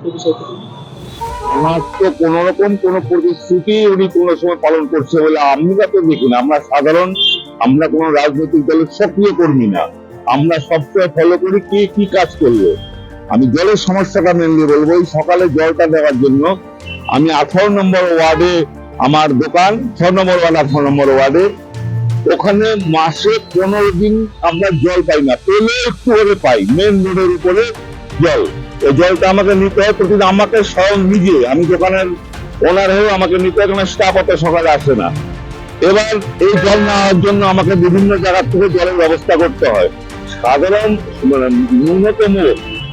এই বিষয়টি? আমার তো কোন রকম কোন প্রতিশ্রুতি উনি কোন সময় পালন করছে বলে আমরা তো দেখি না। আমরা কোন রাজনৈতিক দলের সক্রিয় কর্মী না। আমরা সবসময় ফলো করি কে কি কাজ করলো। আমি জলের সমস্যাটা মেনলি বলবো। এই সকালে জলটা দেওয়ার জন্য আমি 18 নম্বর ওয়ার্ডে আমার দোকান, 6 নম্বর ওয়ার্ড 18 নম্বর ওয়ার্ডে, ওখানে মাসে 15 দিন আমরা জল পাই না, পেলে একটু করে পাই। মেন রোডের উপরে জল, এই জলটা আমাকে নিতে হয় প্রতিদিন, আমাকে স্বয়ং নিজে, আমি দোকানের ওনার হয়েও আমাকে নিতে হয়, কারণ স্টাফ অত সকালে আসে না। এবার এই জল নেওয়ার জন্য আমাকে বিভিন্ন জায়গা থেকে জলের ব্যবস্থা করতে হয়। সাধারণ মানে ন্যূনতম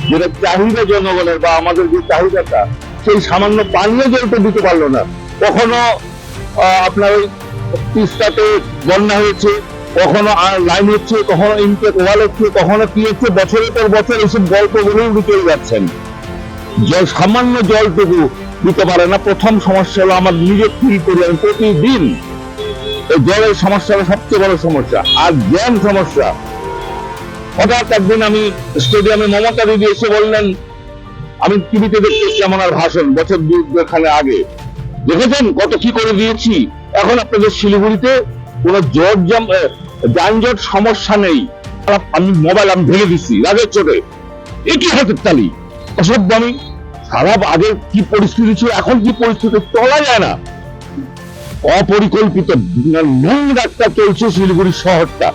যেটা চাহিদা জনগণের বা আমাদের যে চাহিদাটা, সেই সামান্য পানীয় জলটা দিতে পারলো না। কখনো আপনার ওই তিস্তাতে বন্যা হয়েছে, কখনো লাইন হচ্ছে, কখনো ইনটেক ওয়াল হচ্ছে, কখনো কি হচ্ছে, বছরের পর বছর এইসব গল্পগুলোই উঠে চলে যাচ্ছেন। জল সামান্য জলটুকু দিতে পারে না। প্রথম সমস্যা হলো আমার নিজে ফিল করি আমি প্রতিদিন এই জলের সমস্যা হলো সবচেয়ে বড় সমস্যা। আর জ্যাম সমস্যা। হঠাৎ একদিন আমি স্টেডিয়ামে মমতা দিদি এসে বললেন, আমি টিভিতে দেখতেছি আমার ভাষণ বছর দুখানে আগে, দেখেছেন কত কি করে দিয়েছি, এখন আপনাদের শিলিগুড়িতে কোন যানজট সমস্যা নেই। আমি মোবাইল ভেঙে দিচ্ছি রাগের চোটে। একই হাতের তালি। অসভ্য আমি। সারা আগে কি পরিস্থিতি ছিল, এখন কি পরিস্থিতি, চলা যায় না। অপরিকল্পিত নোং রাস্তা চলছে শিলিগুড়ি শহরটা,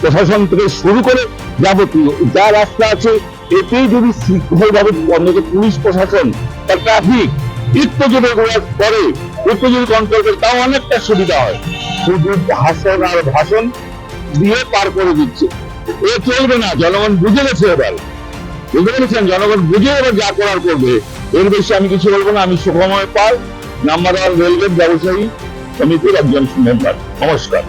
প্রশাসন থেকে শুরু করে যাবতীয় যা রাস্তা আছে, এতেই যদি শৃঙ্খলভাবে অন্তত পুলিশ প্রশাসন বা ট্রাফিক একটু যদি করে, একটু যদি কন্ট্রোল করে, তাও অনেকটা সুবিধা হয়। শুধু ভাষণ আর ভাষণ দিয়ে পার করে দিচ্ছে, এ চলবে না। জনগণ বুঝে গেছে এবার, বুঝতে পেরেছেন? জনগণ বুঝে এবার যা করার করবে। এর বেশি আমি কিছু বলবো না। আমি সুখময় পাল, নাম্বার 1 রেলগেট ব্যবসায়ী সমিতির একজন মেম্বার। নমস্কার।